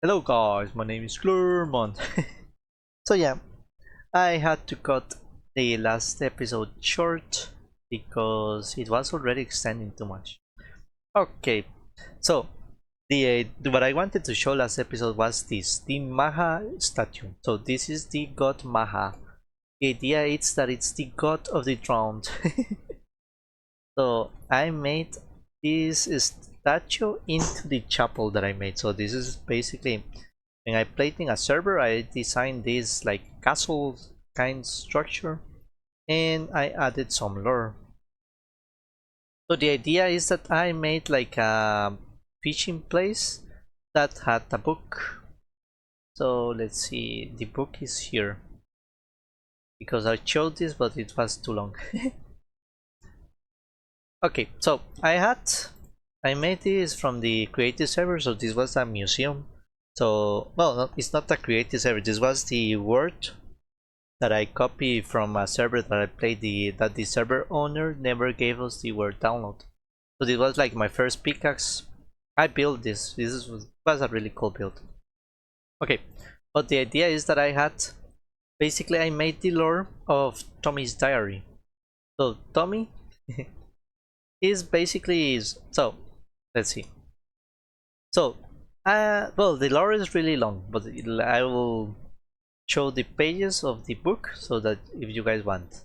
Hello guys, my name is Clermont. So yeah, I had to cut the last episode short because it was already extending too much. Okay, so what I wanted to show last episode was the Maha statue. So this is the god Maha. The idea is that it's the god of the drowned. So I made this statue into the chapel that I made. So this is basically when I played in a server, I designed this like castle kind structure and I added some lore. So the idea is that I made like a fishing place that had a book. So let's see, the book is here because I showed this but it was too long. Okay, so I made this from the creative server, so this was a museum. So well, no, it's not a creative server, this was the word that I copied from a server that I played that the server owner never gave us the word download. So this was like my first pickaxe. I built this. Was a really cool build. Okay, but the idea is that basically I made the lore of Tommy's diary. So Tommy is basically so let's see. So well, the lore is really long, but I will show the pages of the book so that if you guys want.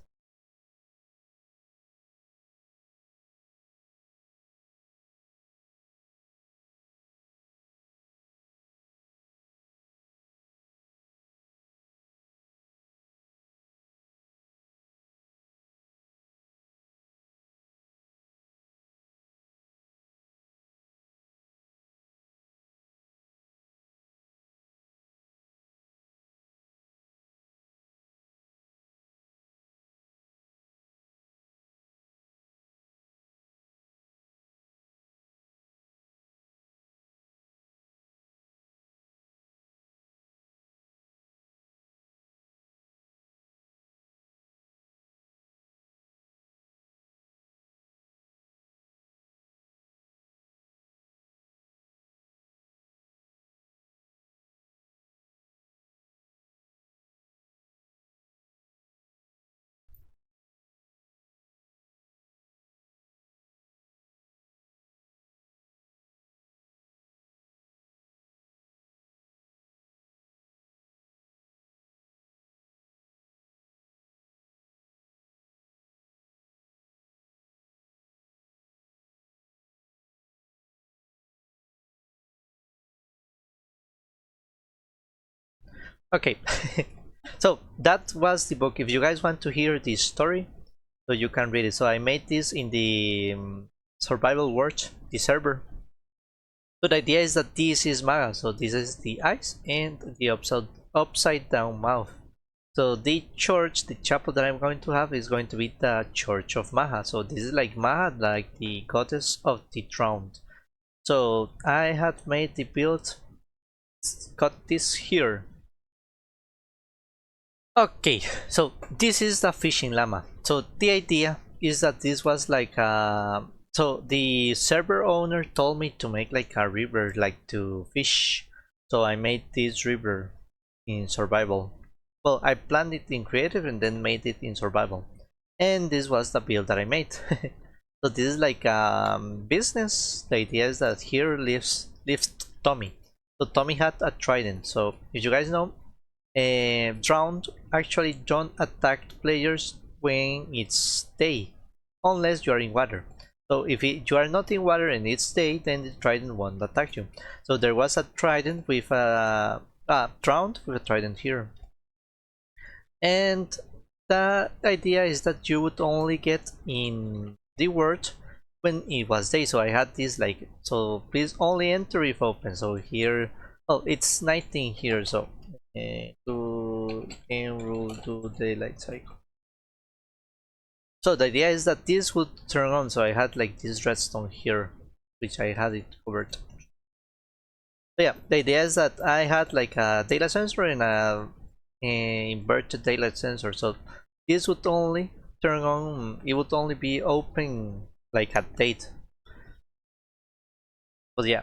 Okay, so that was the book. If you guys want to hear the story, so you can read it. So I made this in the survival world, the server. So the idea is that this is Maha. So this is the eyes and the upside down mouth. So the church, the chapel that I'm going to have is going to be the Church of Maha. So this is like Maha, like the goddess of the drowned. So I had made the build, got this here. Okay, so this is the fishing llama. So the idea is that this was like so the server owner told me to make like a river, like to fish. So I made this river in survival. Well, I planned it in creative and then made it in survival. And this was the build that I made. So this is like business. The idea is that here lives Tommy. So Tommy had a trident. So if you guys know, drowned actually don't attack players when it's day, unless you are in water. So if you are not in water and it's day, then the trident won't attack you. So there was a trident with a drowned with a trident here, and the idea is that you would only get in the world when it was day. So I had this like, so please only enter if open. So here, oh, it's 19 here, so to enroll to daylight cycle. So the idea is that this would turn on. So I had like this redstone here, which I had it covered. So yeah, the idea is that I had like a daylight sensor and a inverted daylight sensor. So this would only turn on. It would only be open like at date. But yeah.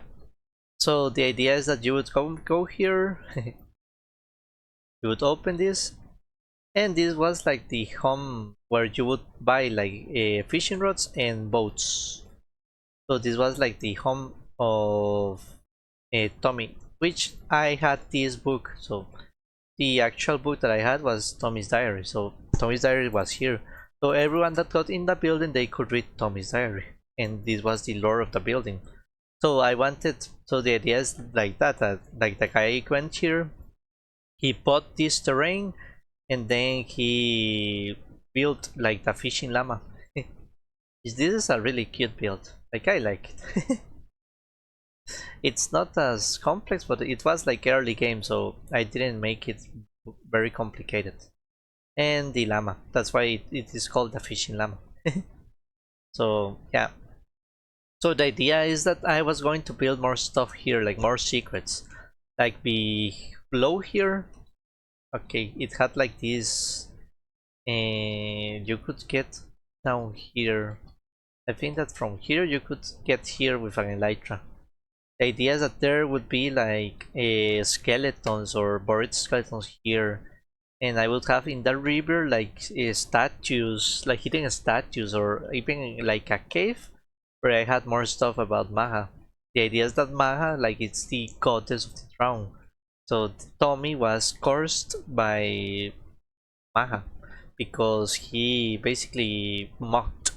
So the idea is that you would go here, you would open this, and this was like the home where you would buy like fishing rods and boats. So this was like the home of Tommy, which I had this book. So the actual book that I had was Tommy's diary. So Tommy's diary was here. So everyone that got in the building, they could read Tommy's diary, and this was the lore of the building. So I wanted, so the idea is like that like the guy went here, he bought this terrain, and then he built like the fishing llama. This is a really cute build. Like, I like it. It's not as complex, but it was like early game, so I didn't make it very complicated. And the llama, that's why it is called the fishing llama. So yeah, so the idea is that I was going to build more stuff here, like more secrets, like below here. Okay, it had like this, and you could get down here. I think that from here you could get here with an elytra. The idea is that there would be like skeletons or buried skeletons here, and I would have in the river like statues, like hidden statues, or even like a cave where I had more stuff about Maha. The idea is that Maha, like, it's the goddess of the drown. So Tommy was cursed by Maha because he basically mocked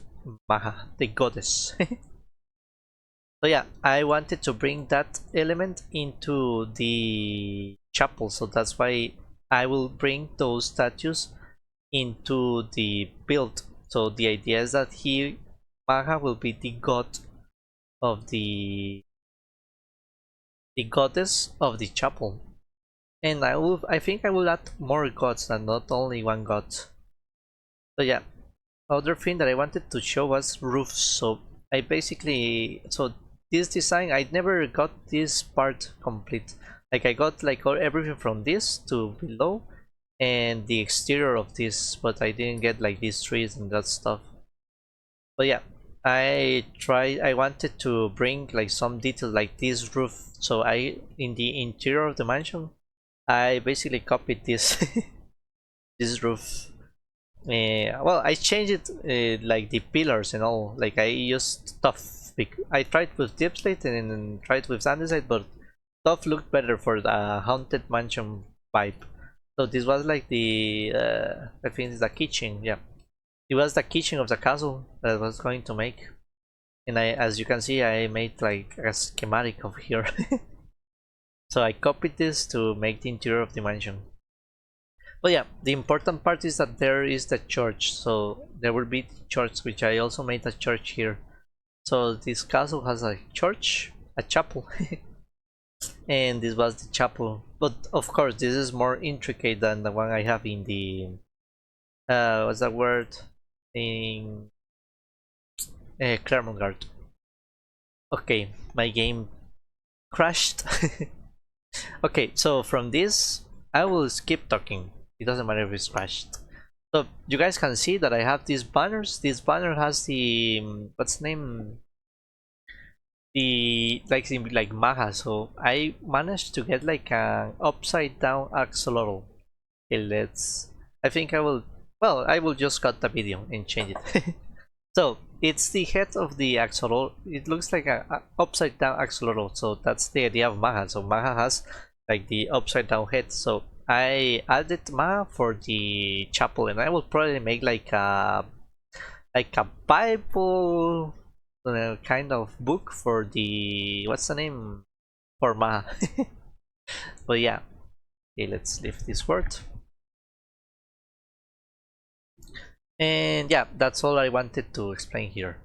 Maha, the goddess. So yeah, I wanted to bring that element into the chapel, so that's why I will bring those statues into the build. So the idea is that Maha will be the god of the goddess of the chapel, and I think I will add more gods and not only one god. So yeah, other thing that I wanted to show was roofs. So I basically, so this design, I never got this part complete. Like, I got like everything from this to below and the exterior of this, but I didn't get like these trees and that stuff. But yeah, I wanted to bring like some detail like this roof. So in the interior of the mansion, I basically copied this this roof. Well, I changed it, like the pillars and all. Like, I used stuff. I tried with deep slate and then tried with andesite, but stuff looked better for the haunted mansion vibe. So this was like the I think it's the kitchen. Yeah, it was the kitchen of the castle that I was going to make. And as you can see, I made like a schematic of here. So I copied this to make the interior of the mansion. But yeah, the important part is that there is the church. So there will be the church, which I also made a church here. So this castle has a church, a chapel. And this was the chapel. But of course, this is more intricate than the one I have in the what's that word, in Clermontgard. Okay, my game crashed. Okay, so from this I will skip talking. It doesn't matter if it's crashed. So you guys can see that I have these banners. This banner has the what's the name, the like Maha. So I managed to get like an upside down axolotl. Okay, let's, I think I will, well, I will just cut the video and change it. So it's the head of the axolotl. It looks like a upside down axolotl. So that's the idea of Maha. So Maha has like the upside down head. So I added Maha for the chapel, and I will probably make like a Bible kind of book for the, what's the name, for Maha. But yeah, okay, let's leave this word. And yeah, that's all I wanted to explain here.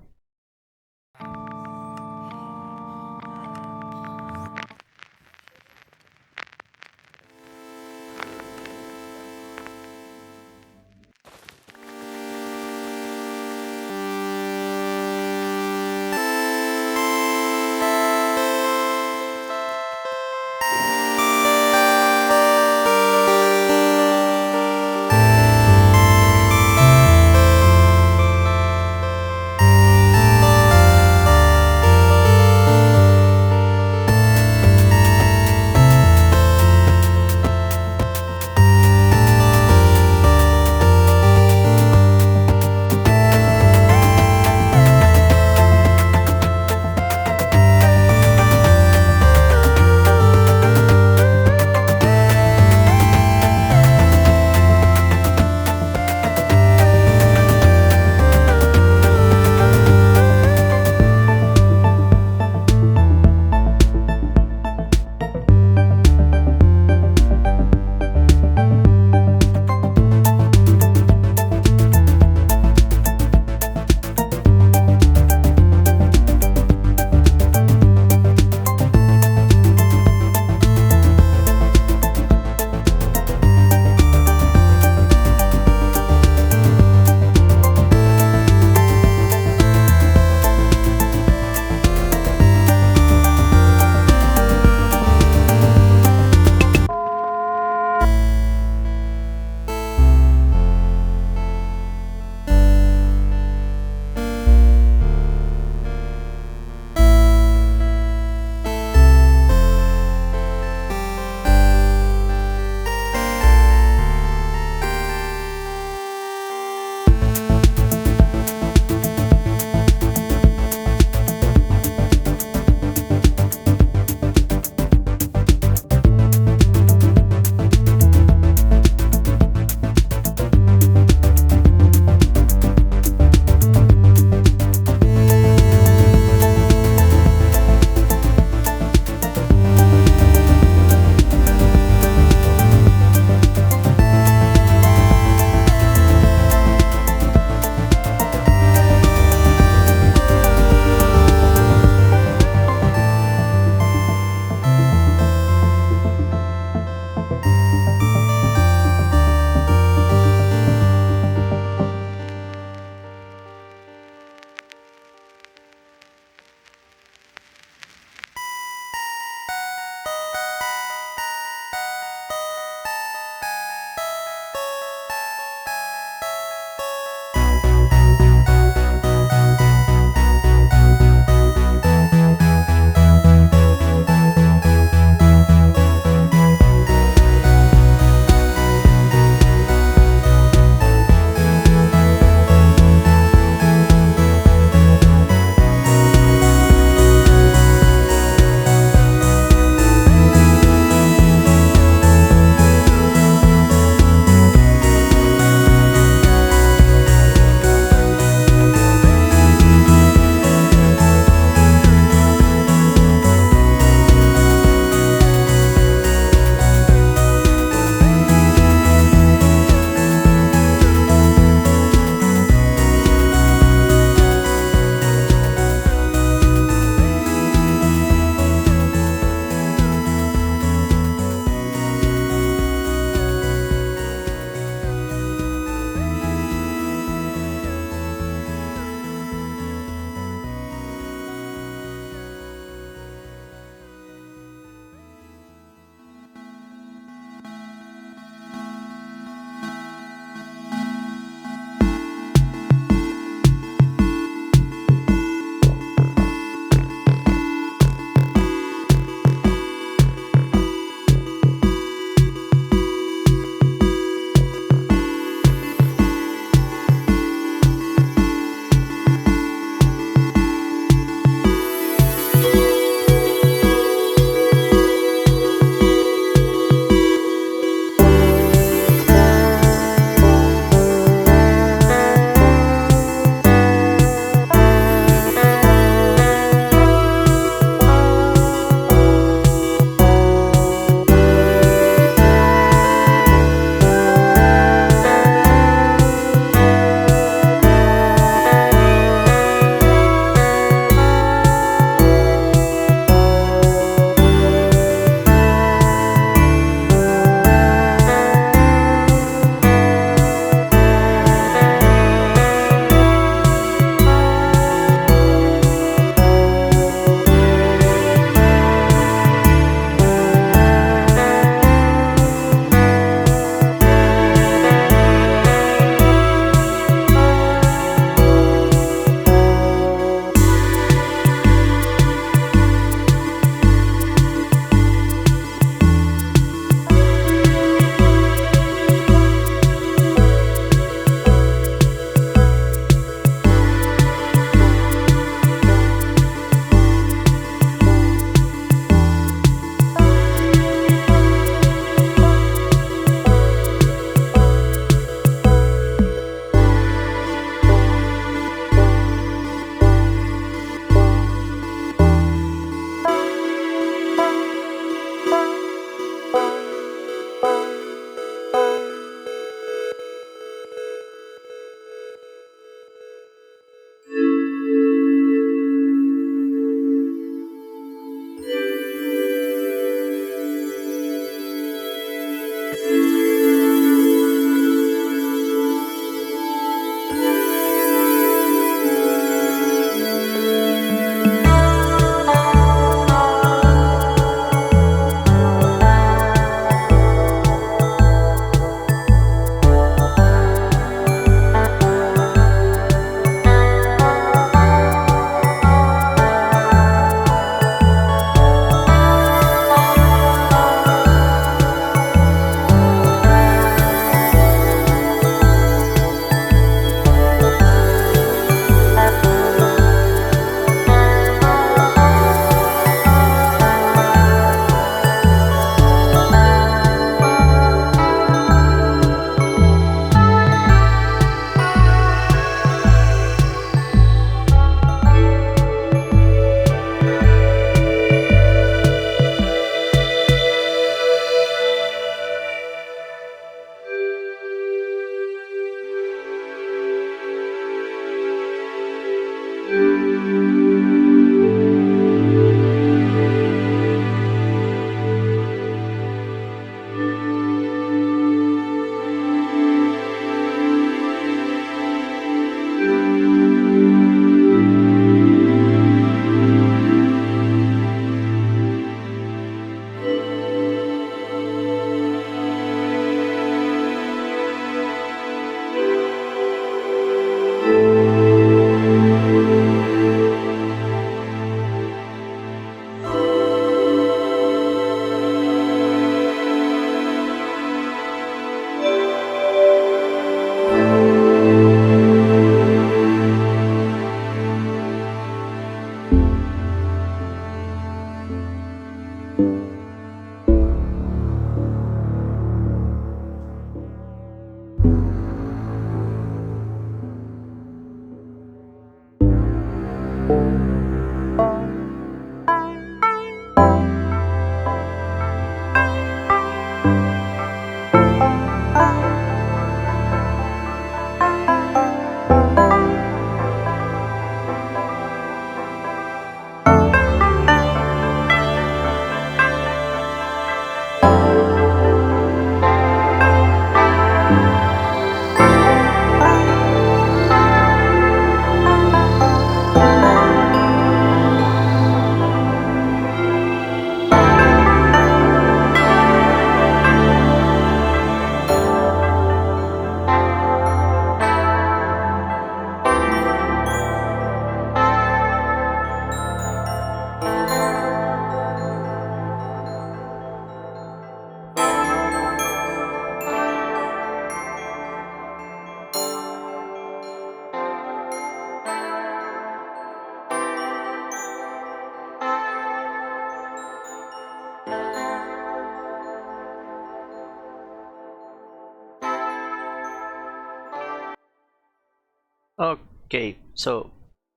Okay, so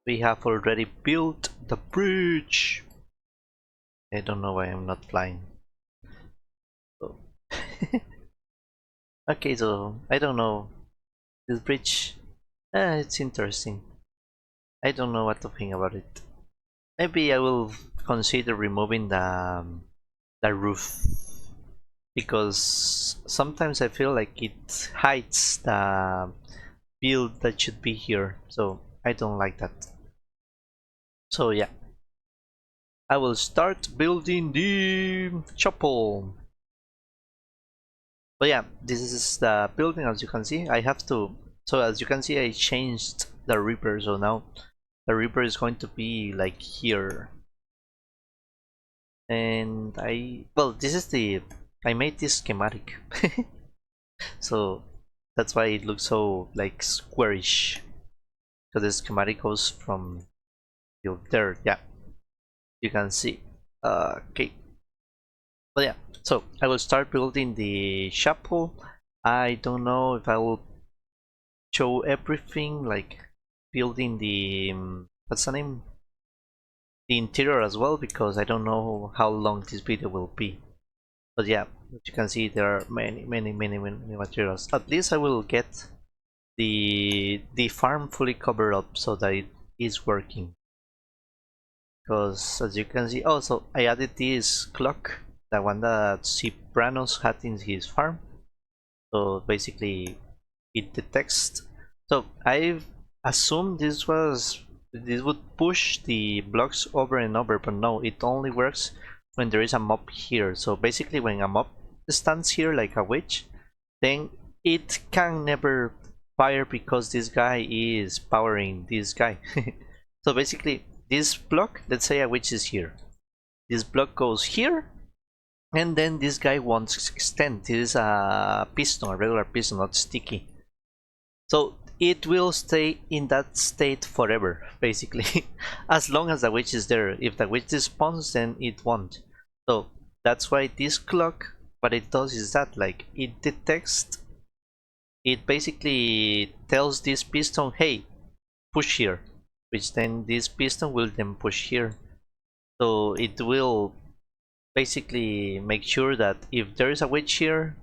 we have already built the bridge. I don't know why I'm not flying. So okay, so I don't know. This bridge, it's interesting. I don't know what to think about it. Maybe I will consider removing the roof because sometimes I feel like it hides the build that should be here. So I don't like that. So yeah, I will start building the chapel. But yeah, this is the building. As you can see, I have to, so as you can see, I changed the Reaper, so now the Reaper is going to be like here. And well, this is I made this schematic. So that's why it looks so like squarish. So the schematic goes from there, yeah, you can see. Okay, but yeah, so I will start building the chapel. I don't know if I will show everything, like building the what's the name, the interior as well, because I don't know how long this video will be. But yeah, as you can see, there are many materials. At least I will get the farm fully covered up so that it is working. Because as you can see, also I added this clock, the one that Cipranos had in his farm. So basically it detects. So I've assumed this would push the blocks over and over, but no, it only works when there is a mob here. So basically when a mob stands here like a witch, then it can never fire because this guy is powering this guy. So basically this block, let's say a witch is here, this block goes here, and then this guy won't extend. This is a piston, a regular piston, not sticky. So it will stay in that state forever, basically, as long as the witch is there. If the witch spawns, then it won't. So that's why this clock, what it does is that, like, it detects, it basically tells this piston, hey, push here, which then this piston will then push here. So it will basically make sure that if there is a witch here,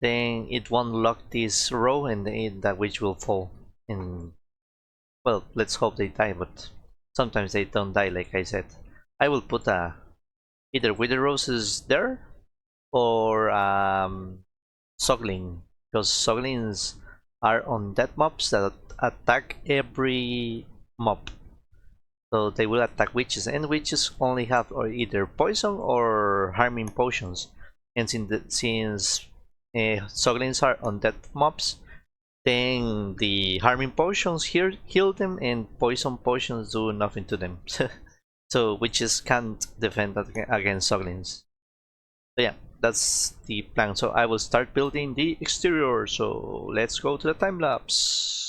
then it won't lock this row and that witch will fall. And well, let's hope they die, but sometimes they don't die, like I said. I will put either wither roses there or sogling, because soglings are on dead mobs that attack every mob. So they will attack witches, and witches only have either poison or harming potions. And since soglings are on dead mobs, then the harming potions here heal them, and poison potions do nothing to them. So witches can't defend against soglings. So yeah, that's the plan. So I will start building the exterior. So let's go to the time lapse.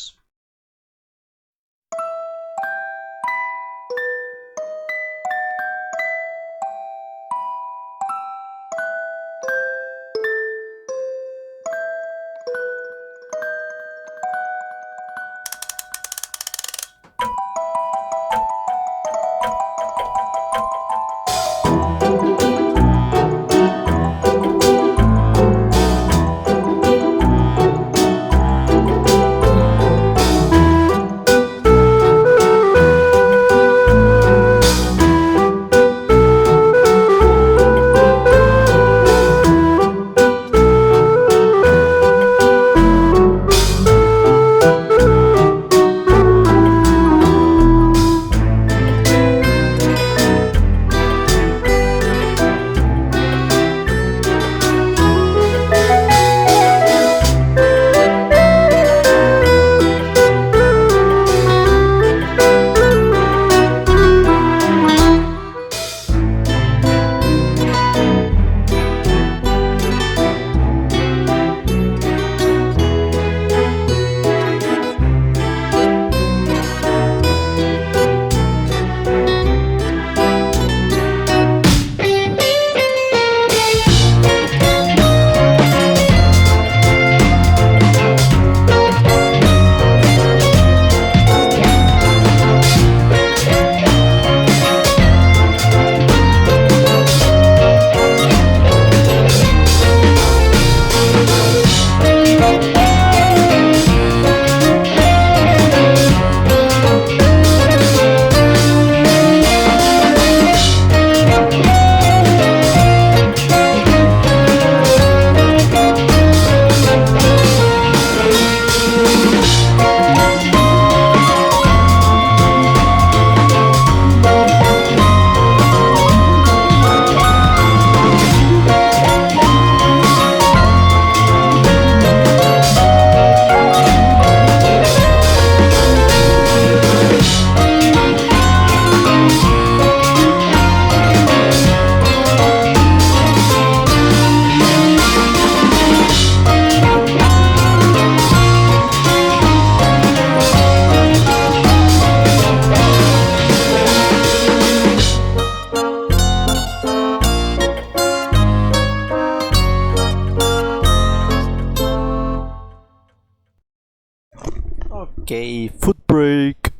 Okay, food break.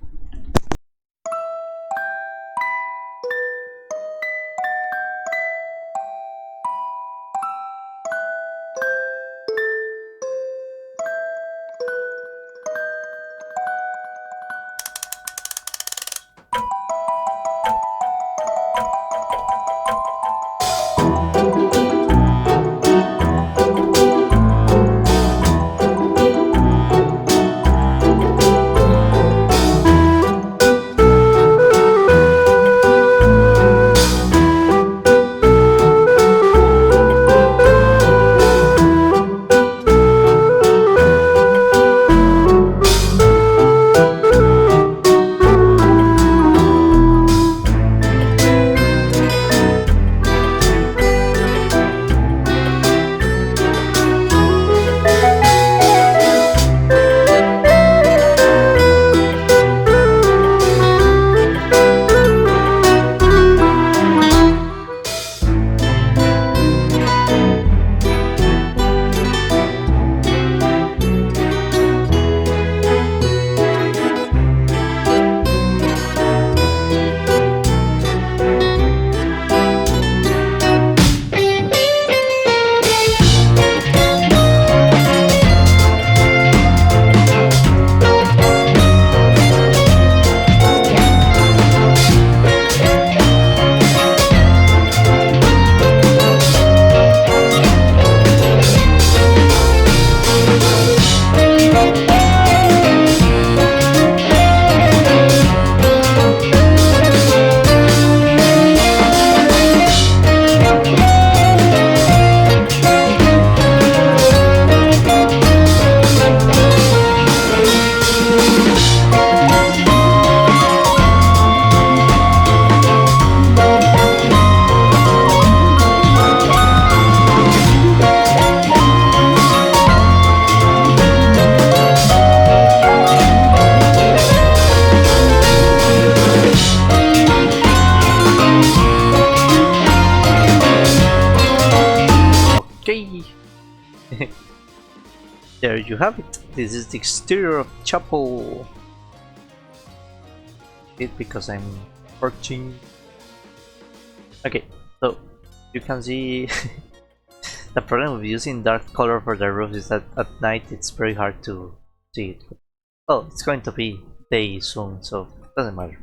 Okay, there you have it. This is the exterior of the chapel. It because I'm 14. Okay, so you can see the problem with using dark color for the roof is that at night it's very hard to see it. Well, it's going to be day soon, so it doesn't matter.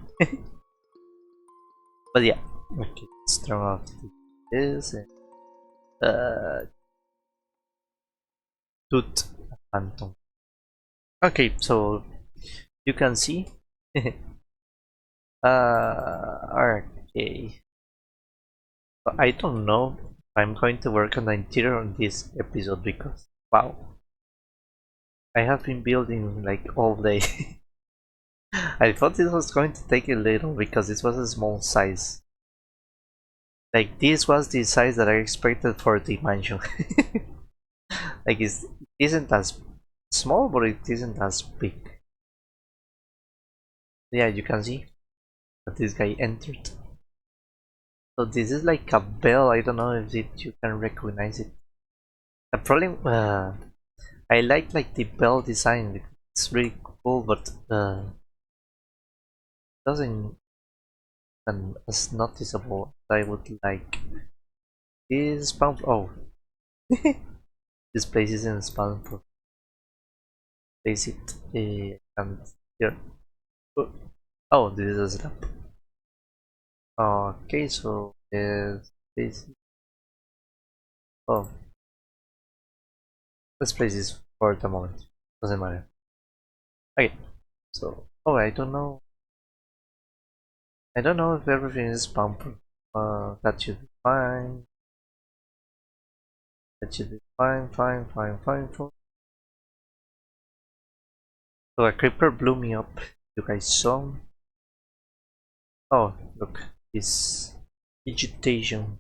But yeah, okay, let's turn off this and Tooth Phantom. Okay, so you can see. Okay. I don't know if I'm going to work on the interior on this episode because wow, I have been building like all day. I thought it was going to take a little because this was a small size. Like this was the size that I expected for the mansion. Like it isn't as small, but it isn't as big. Yeah, you can see that this guy entered. So this is like a bell. I don't know if you can recognize it. The problem, I like the bell design. It's really cool, but doesn't as noticeable as I would like. Is spawn? Oh, this place isn't spawn proof. Place it and here. Oh, this is a slab. Okay, so this. Oh, this place is for the moment. Doesn't matter. Okay, so I don't know. I don't know if everything is spawn proof. That should be fine. That should be fine. So a creeper blew me up. You guys saw? Oh, look, this vegetation.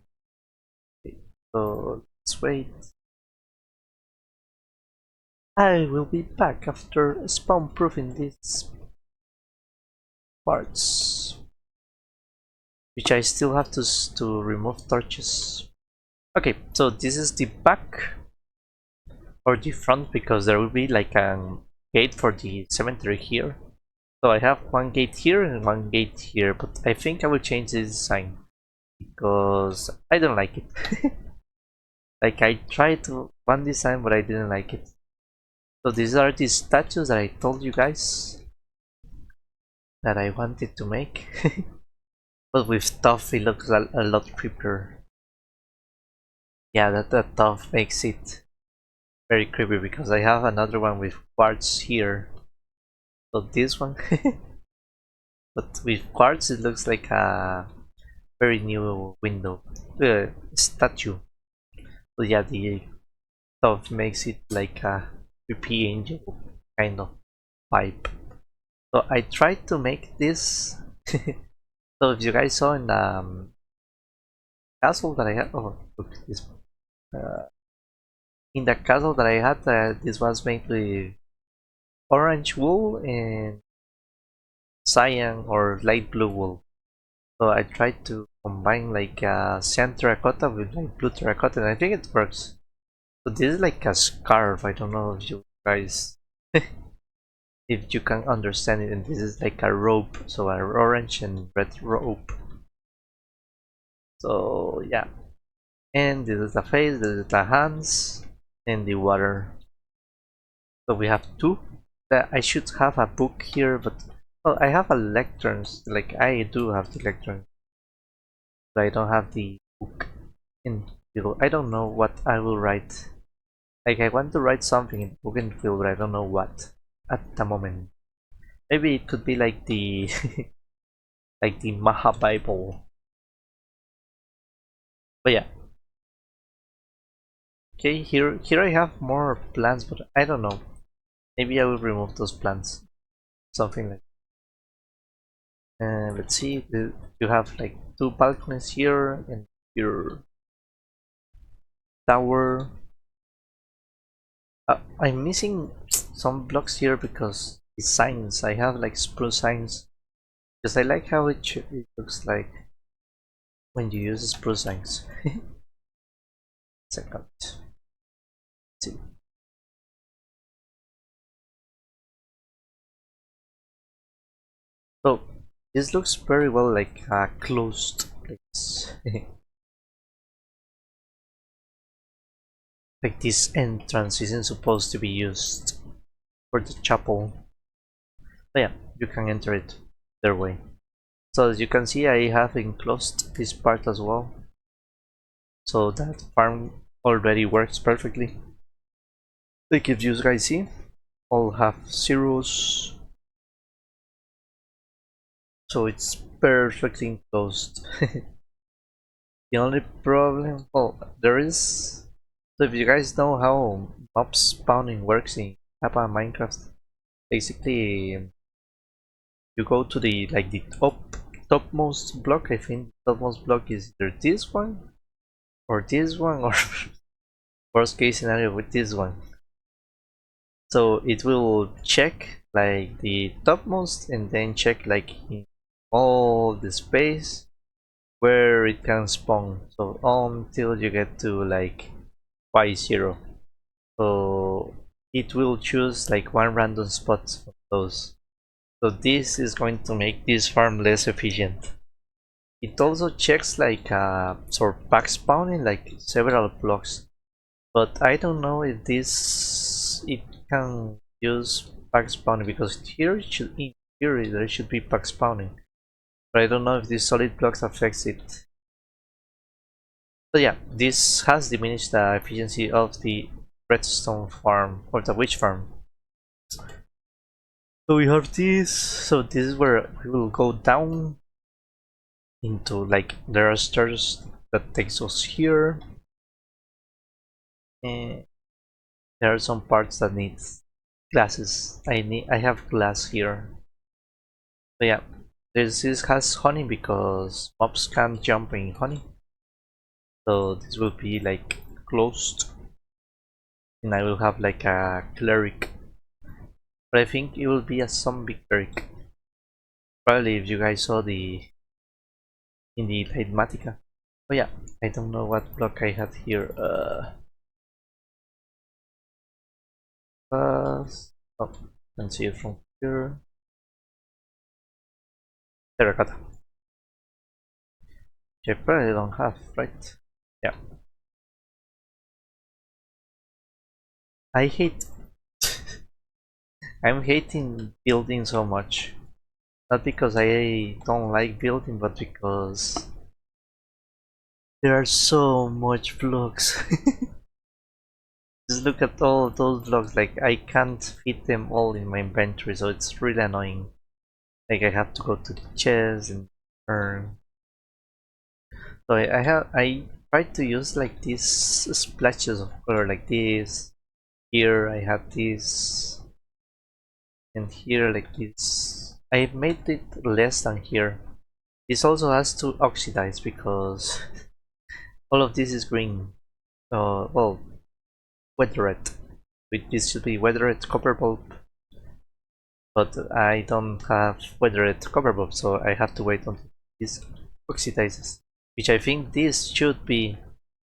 Okay, so let's wait. I will be back after spawn proofing these parts, which I still have to remove torches. Okay, so this is the back or the front because there will be like an gate for the cemetery here. So I have one gate here and one gate here, but I think I will change this design because I don't like it. Like I tried to one design but I didn't like it. So these are the statues that I told you guys that I wanted to make. But with stuff it looks a lot creepier. Yeah, that stuff makes it very creepy because I have another one with quartz here. So this one, but with quartz it looks like a very new window statue. So yeah, the stuff makes it like a creepy angel kind of vibe. So I tried to make this. So if you guys saw in the castle that I had, oh look this in the castle that I had, this was made with orange wool and cyan or light blue wool. So I tried to combine like cyan terracotta with light blue terracotta, and I think it works. So this is like a scarf. I don't know if you guys if you can understand it, and this is like a rope, so an orange and red rope. So yeah, and this is the face, this is the hands, and the water. So we have two. I should have a book here, but well, I have a lecterns. Like I do have the lectern, but I don't have the book in Fiddle. I don't know what I will write. Like I want to write something in book and field, but I don't know what at the moment. Maybe it could be like the like the Maha Bible. But yeah. Okay, here I have more plants, but I don't know. Maybe I will remove those plants. Something like let's see, you have like two balconies here and your tower. I'm missing some blocks here because the signs. I have like spruce signs because I like how it looks like when you use spruce signs. Second. Let's see. So this looks very well like a closed place. Like this entrance isn't supposed to be used for the chapel. But yeah, you can enter it their way. So as you can see, I have enclosed this part as well. So that farm already works perfectly. Like if you guys see, all have zeros. So it's perfectly enclosed. The only problem, well, there is. So if you guys know how mob spawning works in Papa Minecraft, basically you go to the like the topmost block. I think the topmost block is either this one or this one, or worst case scenario with this one. So it will check like the topmost and then check like in all the space where it can spawn, so until you get to like y0. So it will choose like one random spot of those. So this is going to make this farm less efficient. It also checks like sort of back spawning like several blocks, but I don't know if this it can use back spawning, because here it should, in theory there should be back spawning, but I don't know if these solid blocks affects it. So yeah, this has diminished the efficiency of the redstone farm or the witch farm. So we have this. So this is where we will go down into like there are stairs that takes us here, and there are some parts that need glasses. I have glass here. So yeah, this has honey because mobs can't jump in honey. So this will be like closed, and I will have like a cleric, but I think it will be a zombie cleric. Probably if you guys saw the in the Mathematica. Oh yeah, I don't know what block I had here. Oh. can see it from here. Terracotta. Which I probably don't have, right? Yeah. I hate. I'm hating building so much. Not because I don't like building, but because there are so much blocks. Just look at all those blocks, like I can't fit them all in my inventory, so it's really annoying. Like I have to go to the chest and turn. So I try to use like these splashes of color, like this. Here I have this, and here like this. I made it less than here. This also has to oxidize because all of this is green. Well, weathered. This should be weathered copper bulb, but I don't have weathered copper bulb, so I have to wait until this oxidizes. Which I think this should be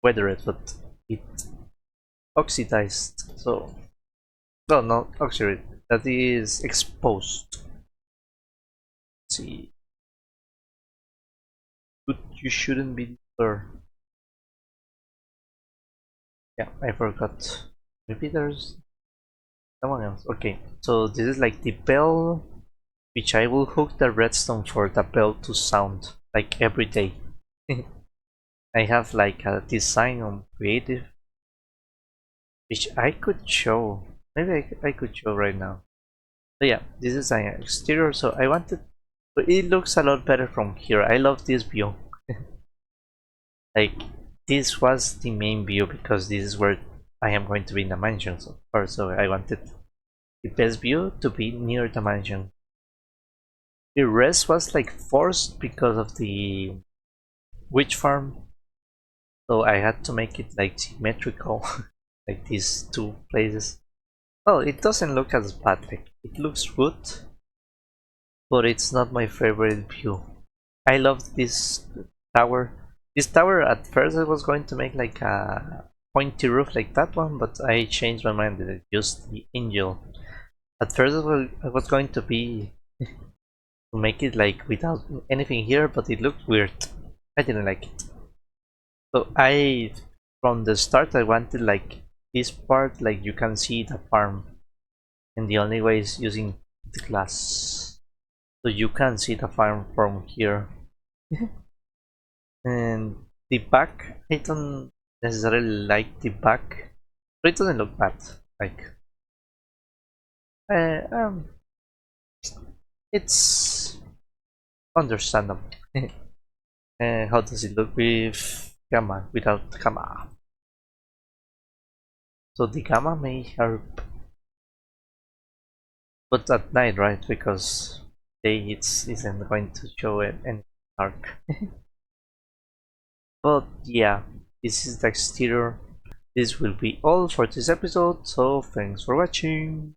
weathered, but it oxidized. So, no, not oxidized. That is exposed. Let's see, but you shouldn't be there. Yeah, I forgot. Maybe there's someone else. Okay, so this is like the bell, which I will hook the redstone for the bell to sound like every day. I have like a design on creative, which I could show. Maybe I could show right now. So yeah, this is an exterior. So I wanted, but it looks a lot better from here. I love this view. Like this was the main view because this is where I am going to be in the mansion. So first, so I wanted the best view to be near the mansion. The rest was like forced because of the witch farm, so I had to make it like symmetrical, like these two places. Well, it doesn't look as bad, like it looks good, but it's not my favorite view. I love this tower. This tower at first I was going to make like a pointy roof like that one, but I changed my mind and I used the angel. At first I was going to be to make it like without anything here, but it looked weird. I didn't like it. So from the start I wanted like this part, like you can see the farm, and the only way is using the glass. So you can see the farm from here. And the back, I don't necessarily like the back, but it doesn't look bad. Like, uh, um, it's understandable. How does it look with gamma, without gamma? So the gamma may help, but at night, right? Because day isn't going to show it any dark. But yeah, this is the exterior. This will be all for this episode, so thanks for watching.